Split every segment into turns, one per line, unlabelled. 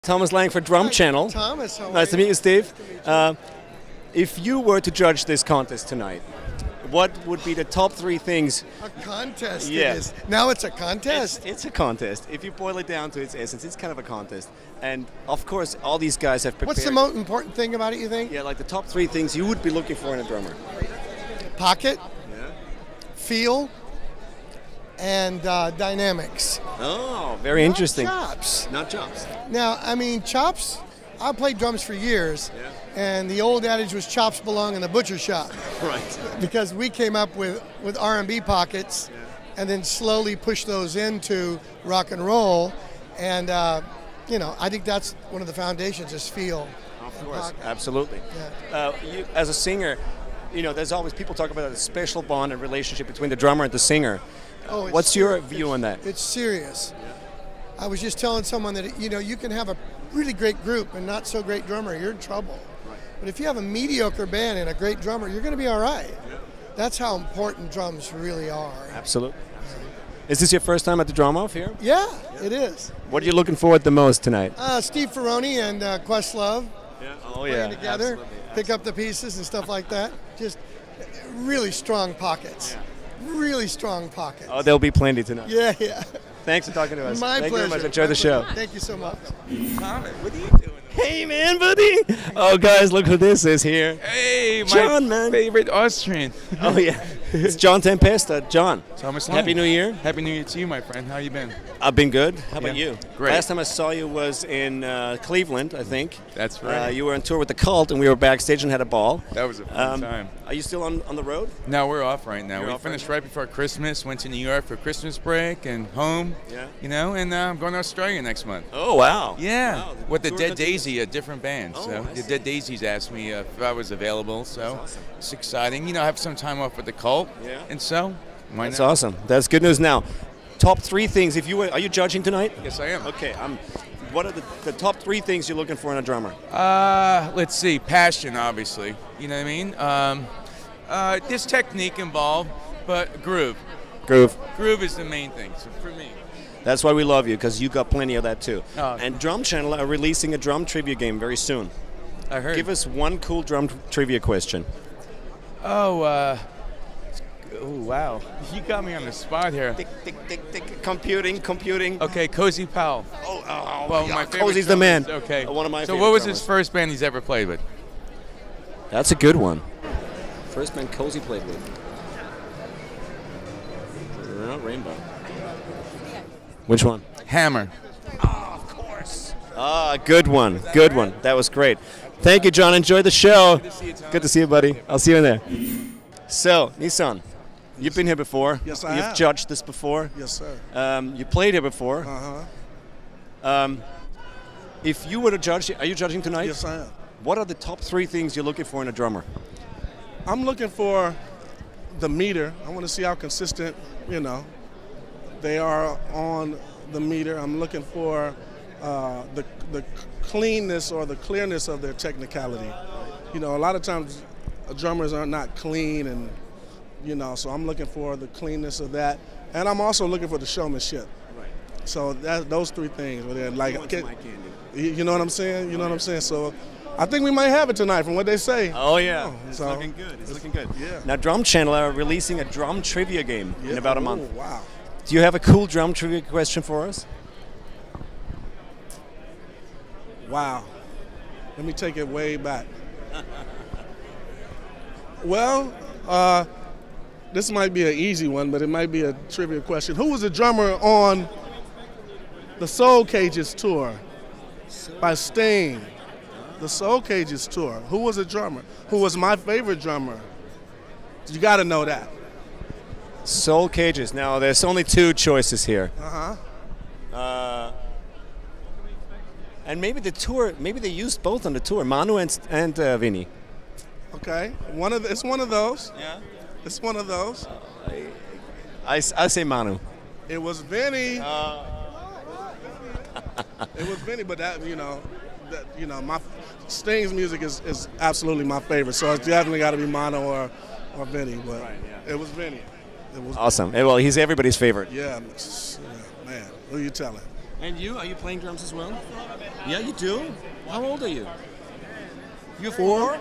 Thomas Lang for Drum Channel.
Thomas, how are
Nice to
you?
meet you, Steve.
Nice to meet you.
If you were to judge this contest tonight, what would be the top 3 things?
A contest
Yeah.
it is. Now it's a contest.
It's a contest. If you boil it down to its essence, it's kind of a contest. And of course, all these guys have prepared.
What's the most important thing about it, you think?
Yeah, like the top 3 things you would be looking for in a drummer.
Pocket,
Yeah.
feel, and dynamics.
Oh, very interesting.
Not chops.
Not chops.
Now, I mean, chops, I played drums for years, and the old adage was chops belong in the butcher shop.
Right.
Because we came up with R&B pockets and then slowly pushed those into rock and roll. And, you know, I think that's one of the foundations is feel.
Of course, absolutely.
Yeah.
You, as a singer, you know, there's always people talk about a special bond and relationship between the drummer and the singer.
Oh, it's
What's your
serious.
view on that?
It's serious. I was just telling someone that, you know, you can have a really great group and not so great drummer, you're in trouble. Right. But if you have a mediocre band and a great drummer, you're going to be all right. Yeah. That's how important drums really are.
Absolutely. Is this your first time at the Drum Off here?
Yeah, it is.
What are you looking forward the most tonight?
Steve Ferroni and Questlove.
Yeah. Oh,
playing together,
Absolutely.
pick up the pieces and stuff like that. Just really strong pockets. Really strong pockets.
Oh, there'll be plenty tonight.
Yeah, yeah.
Thanks for talking to us.
My
Thank
pleasure.
you very much. Enjoy the show.
Thank you so much.
Thomas, what are you doing?
Hey, man, buddy. Oh, guys, look who this is here.
Hey, my
John, man.
favorite Austrian.
Oh, yeah. It's John Tempesta. John.
Thomas Lang.
Happy New Year.
Happy New Year to you, my friend. How you been?
I've been good. How about
Yeah.
you?
Great.
Last time I saw you was in Cleveland, I think.
That's right.
You were on tour with the Cult, and we were backstage and had a ball.
That was a fun time.
Are you still on the road?
No, we're off right now.
You're
We
off
finished
right
right before Christmas, went to New York for Christmas break and home.
Yeah.
You know, and I'm going to Australia next month.
Oh, wow.
Yeah,
Wow.
with the
Tour
Dead
continues.
Daisy, a different band.
Oh,
So
I
the
see.
Dead Daisies asked me if I was available. So
awesome.
it's exciting. You know, I have some time off with the Cult.
Yeah.
And so, why
That's
not?
awesome. That's good news. Now, top 3 things. If you were, are you judging tonight?
Yes, I am.
Okay. What are the top 3 things you're looking for in a drummer?
Let's see, passion, obviously. You know what I mean? There's technique involved, but groove.
Groove.
Groove is the main thing. So for me.
That's why we love you, because you got plenty of that too.
Oh.
And Drum Channel are releasing a drum trivia game very soon.
I heard.
Give us one cool drum trivia question.
Oh, wow. You got me on the spot here.
Tick, tick, tick, tick. Computing.
Okay, Cozy Powell. Well,
yeah,
my favorite
Cozy's the
drummer
man.
is- Okay.
One of my
So
favorite
what was
drummers.
his first band he's ever played with?
That's a good one. First band Cozy played with. Rainbow. Which one?
Hammer.
Of course. Good one. Good one. That was great. Thank you, John. Enjoy the show. Good to see you, buddy. I'll see you in there. So, Nissan, you've been here before.
Yes, I
You've
have.
judged this before.
Yes, sir.
You played here before.
Uh-huh.
If you were to judge, are you judging tonight?
Yes, I am.
What are the top 3 things you're looking for in a drummer?
I'm looking for the meter. I want to see how consistent, you know, they are on the meter. I'm looking for the cleanness or the clearness of their technicality. You know, a lot of times drummers are not clean, and you know, so I'm looking for the cleanness of that, and I'm also looking for the showmanship.
Right.
So those 3 things were there. Like,
my candy.
you know what I'm saying? You know what I'm saying? So I think we might have it tonight from what they say.
Oh, yeah.
Oh,
It's
so-
looking good. It's looking good.
Yeah.
Now, Drum Channel are releasing a drum trivia game in about a month.
Oh, wow.
Do you have a cool drum trivia question for us?
Wow. Let me take it way back. Well, this might be an easy one, but it might be a trivia question. Who was the drummer on the Soul Cages tour by Sting? The Soul Cages tour. Who was the drummer? Who was my favorite drummer? You got to know that.
Soul Cages. Now, there's only 2 choices here.
Uh-huh.
And maybe the tour, maybe they used both on the tour, Manu and Vinny.
Okay. It's one of those.
Yeah.
It's one of those.
I say Manu.
It was Vinny. It was Vinny, but my Sting's music is absolutely my favorite. So it's definitely got to be Mono or Vinny. But
Right, yeah.
it was Vinny. It was
Awesome. Well, he's everybody's favorite.
Yeah, man. Who you telling?
And you? Are you playing drums as well? Yeah, you do? How old are you? You're 4?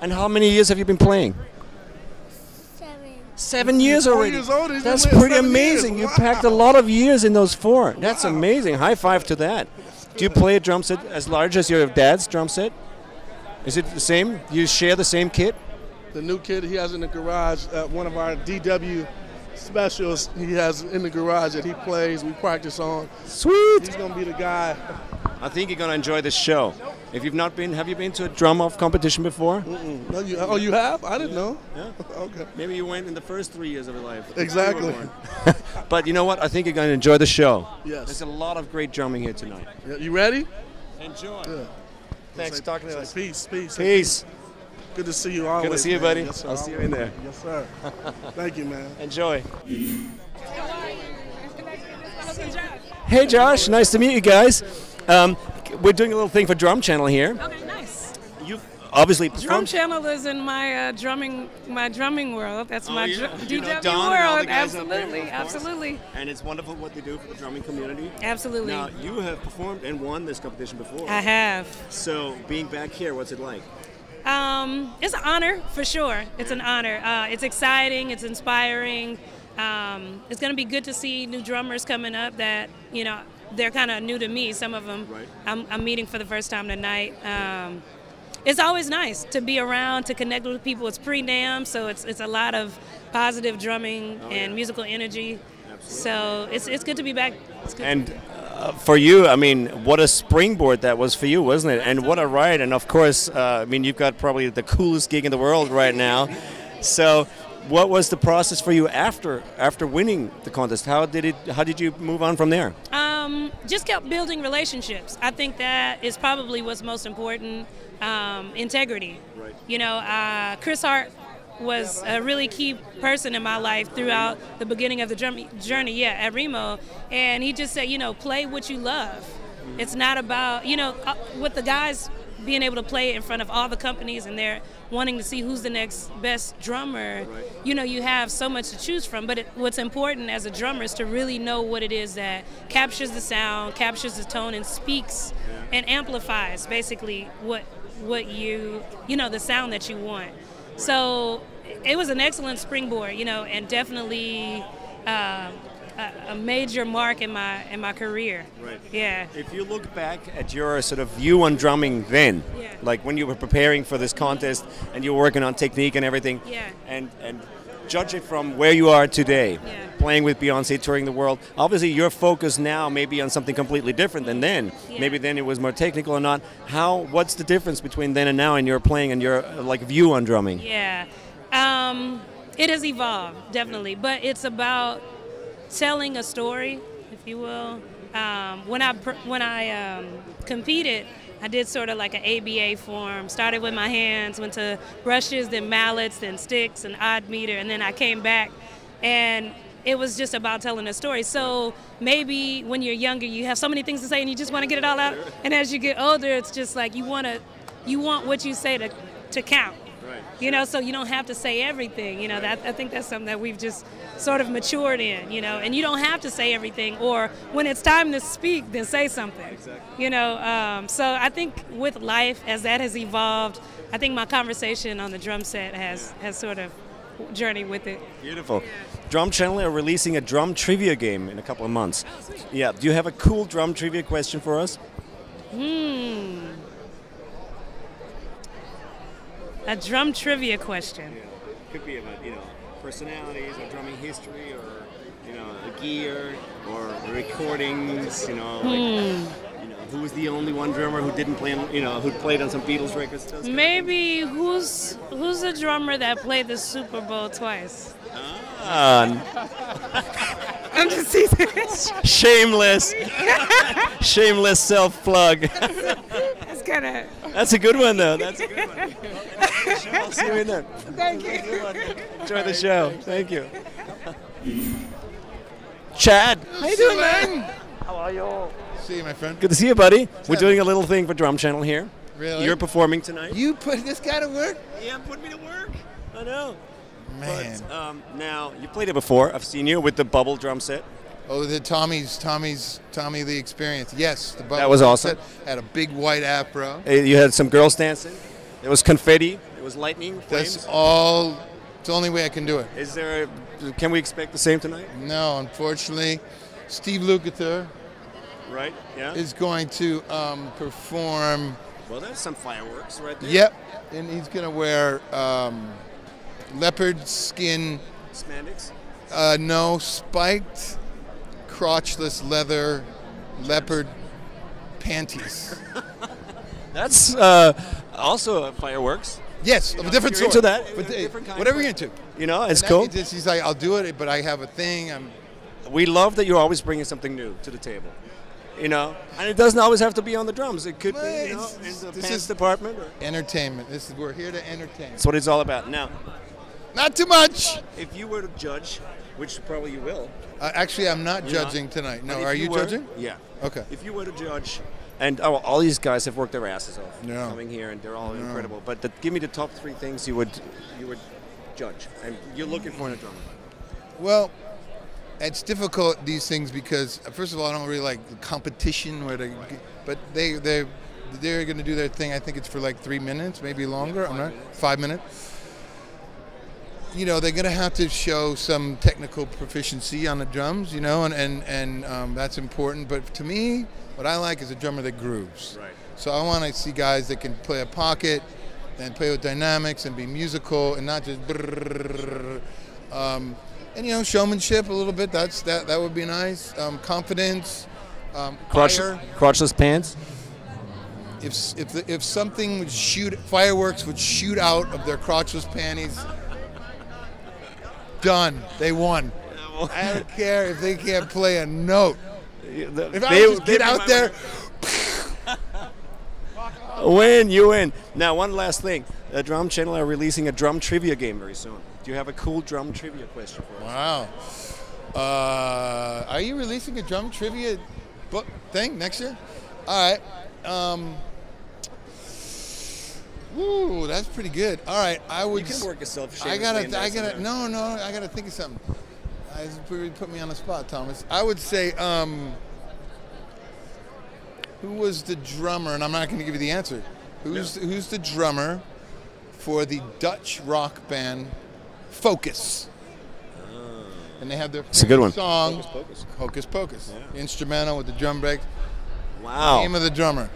And how many years have you been playing? 7 years already.
4 years old, he's been
That's
playing
pretty
7 years.
amazing. You
Wow.
packed a lot of years in those 4. That's amazing. High five to that. Do you play a drum set as large as your dad's drum set? Is it the same? Do you share the same kit?
The new kid he has in the garage, one of our DW specials he has in the garage that he plays, we practice on.
Sweet.
He's going to be the guy.
I think you're going to enjoy this show. If you've not been, have you been to a drum-off competition before?
Mm-mm. No, you have? I didn't know.
Yeah.
Okay.
Maybe you went in the first 3 years of your life.
Exactly.
But you know what? I think you're going to enjoy the show.
Yes.
There's a lot of great drumming here tonight.
Yeah, you ready?
Enjoy.
Yeah.
Thanks for talking to
Say
us.
peace, peace.
Peace.
Good to see you always.
Good to see you,
man.
buddy.
Yes, sir,
I'll see you in there.
Yes, sir. Thank you, man.
Enjoy. Hey, Josh. Nice to meet you guys. We're doing a little thing for Drum Channel here.
Okay, nice.
You've obviously
Drum
performed.
channel is in my drumming world. That's my
yeah.
DW
You know, Don and all the
world.
guys up there,
Absolutely,
of course.
absolutely,
And it's wonderful what they do for the drumming community.
absolutely.
Now, you have performed and won this competition before.
I have.
So, being back here, what's it like?
It's an honor for sure. It's an honor. It's exciting. It's inspiring. It's going to be good to see new drummers coming up that they're kind of new to me. Some of them
Right.
I'm meeting for the first time tonight. It's always nice to be around, to connect with people. It's pre-NAMM, so it's a lot of positive drumming and musical energy. So it's good to be back. It's good.
And for you, I mean, what a springboard that was for you, wasn't it? And what a ride. And of course, I mean, you've got probably the coolest gig in the world right now. So what was the process for you after winning the contest? How did you move on from there?
Just kept building relationships. I think that is probably what's most important. Integrity.
Right.
Chris Hart was a really key person in my life throughout the beginning of the journey, at Remo. And he just said, play what you love. It's not about, with the guys being able to play in front of all the companies and they're wanting to see who's the next best drummer,
Right.
You have so much to choose from. But what's important as a drummer is to really know what it is that captures the sound, captures the tone, and speaks and amplifies basically what the sound that you want. So it was an excellent springboard, and definitely a major mark in my career.
Right.
Yeah.
If you look back at your sort of view on drumming then, like when you were preparing for this contest and you were working on technique and everything, and judge it from where you are today, playing with Beyonce, touring the world, obviously your focus now may be on something completely different than then. Maybe then it was more technical or not. What's the difference between then and now in your playing and your view on drumming?
Yeah. It has evolved, definitely, but it's about telling a story, if you will. When I competed, I did sort of like an ABA form. Started with my hands, went to brushes, then mallets, then sticks, and odd meter, and then I came back, and it was just about telling a story. So maybe when you're younger, you have so many things to say, and you just want to get it all out. And as you get older, it's just like you want what you say to count. Right. So you don't have to say everything. I think that's something that we've just sort of matured in. And you don't have to say everything. Or when it's time to speak, then say something. Exactly. So I think with life, as that has evolved, I think my conversation on the drum set has sort of journeyed with it.
Beautiful. Drum Channel are releasing a drum trivia game in a couple of months. Oh, sweet. Yeah. Do you have a cool drum trivia question for us?
A drum trivia question.
Yeah. Could be about personalities or drumming history or gear or recordings. Who was the only one drummer who didn't play on who played on some Beatles records?
Maybe who's a drummer that played the Super Bowl twice?
I'm
just teasing.
Shameless. Shameless self-plug.
That's kind of.
That's a good one, though. That's a good one. I'll see you in there.
Thank you.
Enjoy the show. Thank you. Chad. How you doing, man?
How are you? See you, my friend.
Good to see you, buddy. We're doing a little thing for Drum Channel here.
Really?
You're performing tonight.
You put this guy to work?
Yeah, put me to work. I know.
Man.
But, now, you played it before. I've seen you with the bubble drum set.
Oh, the Tommy the Experience. Yes, the
that was awesome.
Had a big white afro.
You had some girls dancing. There was confetti. There was lightning. Flames.
That's all. It's the only way I can do it.
Is there? Can we expect the same tonight?
No, unfortunately, Steve Lukather.
Right. Yeah.
Is going to perform.
Well, there's some fireworks right there.
Yep, and he's gonna wear leopard skin.
Spandex.
No, spiked, crotchless leather, leopard panties.
That's also fireworks.
Yes, of a different sort.
Into that,
but
different kind,
whatever you're into.
You know, it's cool.
He's like, I'll do it, but I have a thing.
We love that you're always bringing something new to the table. You know, and it doesn't always have to be on the drums. It could be, you know, in the pants department. Or
entertainment. We're here to entertain.
That's what it's all about. Now,
not too much.
If you were to judge, which probably you will.
Actually, I'm not judging tonight. No, are you judging?
Yeah.
Okay.
If you were to judge, and all these guys have worked their asses off coming here, and they're all incredible. But give me the top 3 things you would judge, and you're looking for in a drummer.
Well, it's difficult, these things, because first of all, I don't really like competition, but they're going to do their thing. I think it's for like 3 minutes, maybe longer. 5 minutes. You know, they're going to have to show some technical proficiency on the drums, you know, and that's important. But to me, what I like is a drummer that grooves.
Right.
So I want to see guys that can play a pocket and play with dynamics and be musical and not just brrrr. And, you know, showmanship a little bit, that would be nice. Confidence,
crotchless pants.
If something would fireworks would shoot out of their crotchless panties, done. They won. I don't care if they can't play a note. If I just get out there,
you win. Now, one last thing. The Drum Channel are releasing a drum trivia game very soon. Do you have a cool drum trivia question for us?
Wow. Are you releasing a drum trivia book thing next year? All right. Ooh, that's pretty good. All right, I would.
You can work yourself.
I gotta think of something. You put me on the spot, Thomas. I would say, who was the drummer? And I'm not going to give you the answer. Who's the drummer for the Dutch rock band Focus? And they have their song, Hocus Pocus. Yeah. Instrumental with the drum break.
Wow.
Name of the drummer.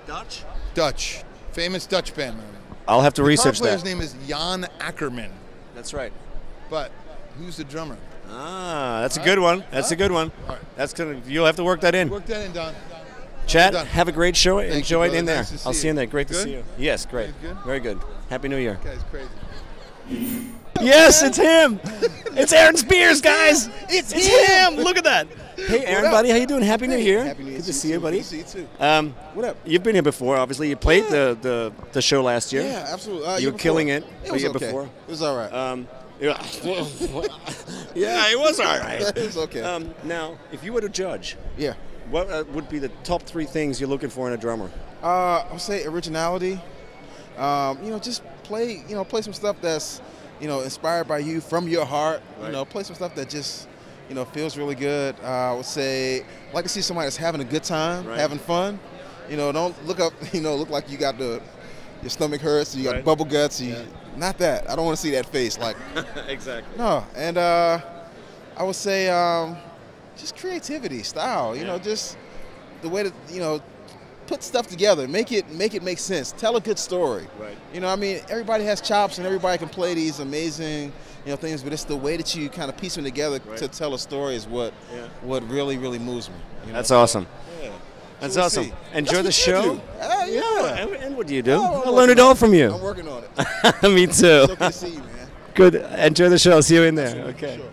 Dutch.
Famous Dutch band.
I'll have to research that.
The player's name is Jan Ackerman.
That's right.
But who's the drummer?
That's a good one. That's a good one.
All right.
You'll have to work that in.
Work that in, Don.
Chad, have a great show. Enjoy it in there.
Nice
I'll see you in there. Great to
good?
see you. Yes, great.
Good?
Very good. Happy New Year.
That guy's crazy.
Yes, it's him. It's Aaron Spears, guys. It's him. Look at that. Hey, Aaron, buddy, how you doing? Happy New Year.
Happy New Year.
Good to see you, buddy.
Good to see you too.
What up? You've been here before, obviously. You played the show last year.
Yeah, absolutely.
You were killing it.
It was okay.
Before.
It was all right.
Yeah, it was all right.
It was okay.
Now, if you were to judge,
What
would be the top 3 things you're looking for in a drummer?
I would say originality. Just play some stuff that's, inspired by you, from your heart.
Right.
Play some stuff that just, feels really good. I would say, I'd like to see somebody that's having a good time, having fun. Don't look up, look like you got your stomach hurts, you got bubble guts. Not that. I don't want to see that face. Like
Exactly.
No, and I would say just creativity, style. Just the way to put stuff together, make it make sense. Tell a good story.
Right.
Everybody has chops and everybody can play these amazing things, but it's the way that you kind of piece them together to tell a story is what really, really moves me.
That's awesome.
Yeah.
That's
So we'll
awesome.
see.
Enjoy the
That's
show.
what you do.
And what do you do?
Oh,
I learned it all from you.
I'm working on it.
Me too.
It's okay to see you, man.
Good. Enjoy the show. See you in there. Okay.
Sure.